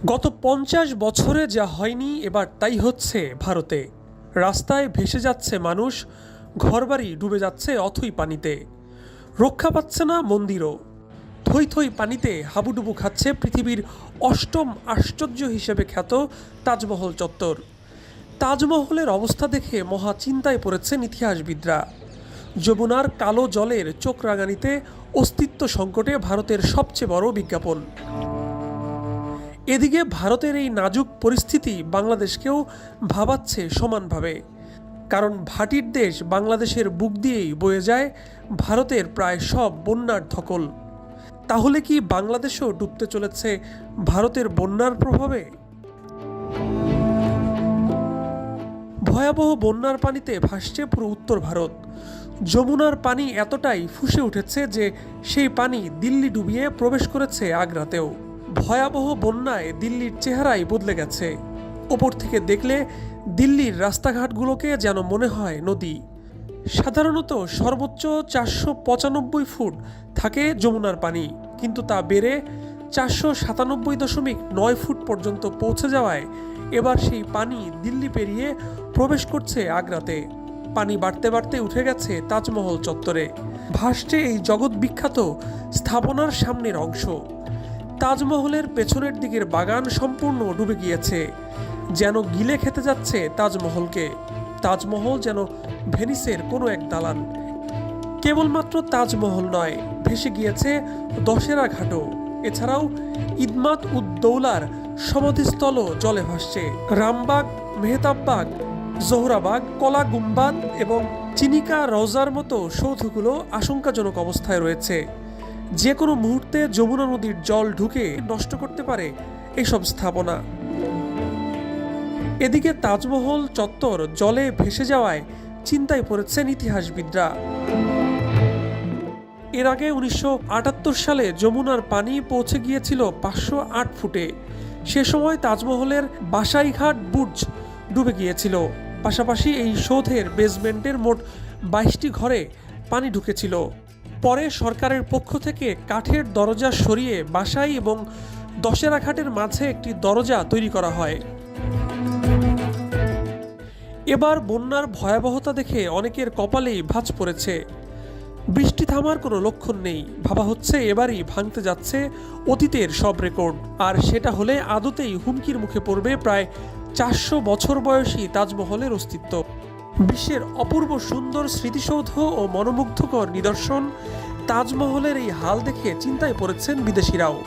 গত ৫০ বছরে যা হয়নি এবার তাই হচ্ছে ভারতে। রাস্তায় ভেসে যাচ্ছে মানুষ, ঘরবাড়ি ডুবে যাচ্ছে অথই পানিতে। রক্ষা পাচ্ছে না মন্দিরও। থই থই পানিতে হাবুডুবু খাচ্ছে পৃথিবীর অষ্টম আশ্চর্য হিসেবে খ্যাত তাজমহল চত্বর। তাজমহলের অবস্থা দেখে মহা চিন্তায় পড়েছেন ইতিহাসবিদরা। যমুনার কালো জলের চোখ রাঙানিতে অস্তিত্ব সংকটে ভারতের সবচেয়ে বড় বিজ্ঞাপন। এদিকে ভারতের এই নাজুক পরিস্থিতি বাংলাদেশকেও ভাবাচ্ছে সমানভাবে। কারণ ভাটির দেশ বাংলাদেশের বুক দিয়েই বয়ে যায় ভারতের প্রায় সব বন্যার ধকল। তাহলে কি বাংলাদেশও ডুবতে চলেছে ভারতের বন্যার প্রভাবে? ভয়াবহ বন্যার পানিতে ভাসছে পুরো উত্তর ভারত। যমুনার পানি এতটাই ফুঁসে উঠেছে যে সেই পানি দিল্লি ডুবিয়ে প্রবেশ করেছে আগ্রাতেও। ভয়াবহ বন্যায় দিল্লির চেহারাই বদলে গেছে। ওপর থেকে দেখলে দিল্লির রাস্তাঘাটগুলোকে যেন মনে হয় নদী। সাধারণত সর্বোচ্চ ৪৯৫ ফুট থাকে যমুনার পানি, কিন্তু তা বেড়ে ৪৯৭.৯ ফুট পর্যন্ত পৌঁছে যাওয়ায় এবার সেই পানি দিল্লি পেরিয়ে প্রবেশ করছে আগ্রাতে। পানি বাড়তে বাড়তে উঠে গেছে তাজমহল চত্বরে। ভাসছে এই জগৎ বিখ্যাত স্থাপনার সামনের অংশ। তাজমহলের পেছনের দিকের বাগান সম্পূর্ণ ডুবে গিয়েছে, যেন গিলে খেতে যাচ্ছে তাজমহলকে। তাজমহল যেন ভেনিসের কোনো এক দালান। কেবলমাত্র তাজমহল নয়, ভেসে গিয়েছে দশেরা ঘাটও। এছাড়াও ইদমাত উদ দৌলার সমাধিস্থলও জলে ভাসছে। রামবাগ, মেহতাববাগ, জোহরাবাগ, কলা গুম্বাদ এবং চিনিকা রওজার মতো সৌধগুলো আশঙ্কাজনক অবস্থায় রয়েছে। যে কোনো মুহূর্তে যমুনা নদীর জল ঢুকে নষ্ট করতে পারে এসব স্থাপনা। এদিকে তাজমহল চত্বর জলে ভেসে যাওয়ায় চিন্তায় পড়েছেন ইতিহাসবিদরা। এর আগে ১৯৭৮ সালে যমুনার পানি পৌঁছে গিয়েছিল ৫০৮ ফুটে। সে সময় তাজমহলের বাসাইঘাট বুর্জ ডুবে গিয়েছিল। পাশাপাশি এই সৌধের বেসমেন্টের মোট ২২টি ঘরে পানি ঢুকেছিল। পরে সরকারের পক্ষ থেকে কাঠের দরজা সরিয়ে বাসাই এবং দশেরা ঘাটের মাঝে একটি দরজা তৈরি করা হয়। এবার বন্যার ভয়াবহতা দেখে অনেকের কপালেই ভাঁজ পড়েছে। বৃষ্টি থামার কোনো লক্ষণ নেই। ভাবা হচ্ছে এবারই ভাঙতে যাচ্ছে অতীতের সব রেকর্ড। আর সেটা হলে আদতেই হুমকির মুখে পড়বে প্রায় ৪০০ বছর বয়সী তাজমহলের অস্তিত্ব। বিশ্বের অপূর্ব সুন্দর স্মৃতিসৌধ ও মনোমুগ্ধকর নিদর্শন তাজমহলের এই হাল দেখে চিন্তায় পড়েছেন বিদেশিরাও।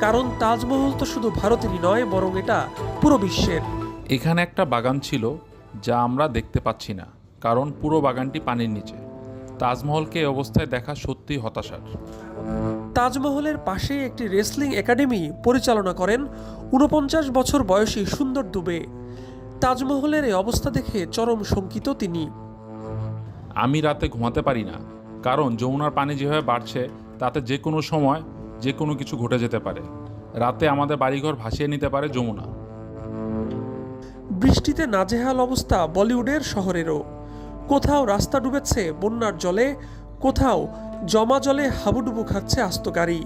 কারণ তাজমহল তো শুধু ভারতেরই নয়, বরং এটা পুরো বিশ্বের। এখানে একটা বাগান ছিল যা আমরা দেখতে পাচ্ছি না, কারণ পুরো বাগানটি পানির নিচে। তাজমহলকে এই অবস্থায় দেখা সত্যিই হতাশার। তাজমহলের পাশে একটি রেসলিং একাডেমি পরিচালনা করেন ৪৯ বছর বয়সী সুন্দর দুবে। তাজমহলের এই অবস্থা দেখে চরম শঙ্কিত তিনি। আমি রাতে ঘুমাতে পারি না, কারণ যমুনার পানি যেভাবে বাড়ছে তাতে যে কোনো সময় যে কোনো কিছু ঘটে যেতে পারে। রাতে আমাদের বাড়িঘর ভাসিয়ে নিতে পারে যমুনা। বৃষ্টিতে নাজেহাল অবস্থা বলিউডের শহরেরও। কোথাও রাস্তা ডুবেছে বন্যার জলে, কোথাও জমা জলে হাবুডুবু খাচ্ছে আস্ত গাড়ি।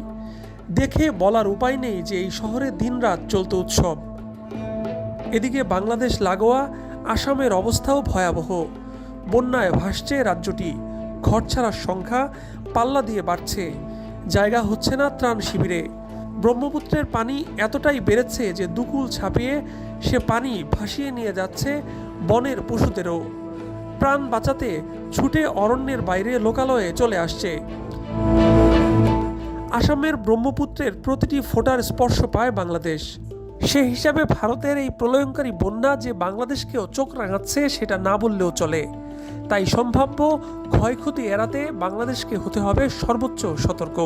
দেখে বলার উপায় নেই যে এই শহরে দিনরাত চলত উৎসব। এদিকে বাংলাদেশ লাগোয়া আসামের অবস্থাও ভয়াবহ। বন্যায় ভাসছে রাজ্যটি। ঘর ছাড়ার সংখ্যা পাল্লা দিয়ে বাড়ছে। জায়গা হচ্ছে না ত্রাণ শিবিরে। ব্রহ্মপুত্রের পানি এতটাই বেড়েছে যে দুকুল ছাপিয়ে সে পানি ভাসিয়ে নিয়ে যাচ্ছে বনের পশুদেরও। প্রাণ বাঁচাতে ছুটে অরণ্যের বাইরে লোকালয়ে চলে আসছে। আসামের ব্রহ্মপুত্রের প্রতিটি ফোঁটার স্পর্শ পায় বাংলাদেশ। সে হিসাবে ভারতের এই প্রলয়ঙ্কারী বন্যা যে বাংলাদেশকেও চোখ রাঙাচ্ছে সেটা না বললেও চলে। তাই সম্ভাব্য ক্ষয়ক্ষতি এড়াতে বাংলাদেশকে হতে হবে সর্বোচ্চ সতর্ক।